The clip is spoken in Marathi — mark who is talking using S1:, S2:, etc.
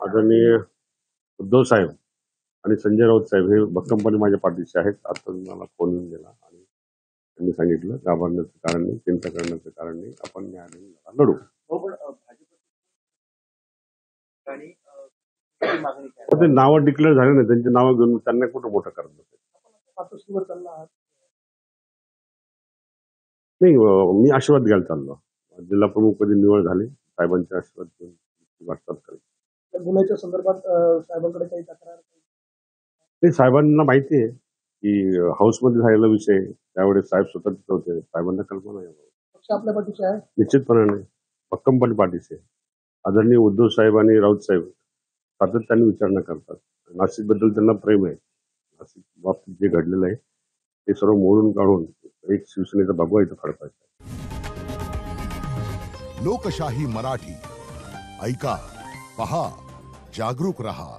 S1: आदरणीय उद्धव साहेब आणि संजय राऊत साहेब हे भक्कमपणे माझ्या पाठीशी आहेत. आता मला फोन येऊन गेला आणि त्यांनी सांगितलं घाबरण्याचं कारण नाही, चिंता करण्याचं कारण नाही, आपण न्यायालयीन लढा लढू. पण ते नावं डिक्लेअर झाले नाही, त्यांची नावं घेऊन त्यांना कुठं मोठं करत बसेल. नाही, मी आशीर्वाद घ्यायला चाललो. जिल्हा प्रमुख पदी निवड झाली, साहेबांचे आशीर्वाद घेऊन वाटचाल करेल.
S2: त्या गुन्ह्याच्या संदर्भात साहेबांकडे काही तक्रार
S1: ते साहेबांना माहिती आहे की हाऊसमध्ये झालेला विषय, त्यावेळेस साहेब स्वतः तिथे होते, साहेबांना कल्पना आहे.
S2: पक्ष आपल्या पाठीशी आहे
S1: निश्चितपणाने भक्कमपणे पाठीशी आहे. आदरणीय उद्धव साहेब आणि राऊत साहेब सातत्याने विचारणा करतात. नाशिकबद्दल त्यांना प्रेम आहे. नाशिक बाबतीत जे घडलेलं आहे ते सर्व मोडून काढून एक शिवसेनेचा भगवा इथं फडकायचा.
S3: लोकशाही मराठी ऐका, पहा, जागरूक रहा.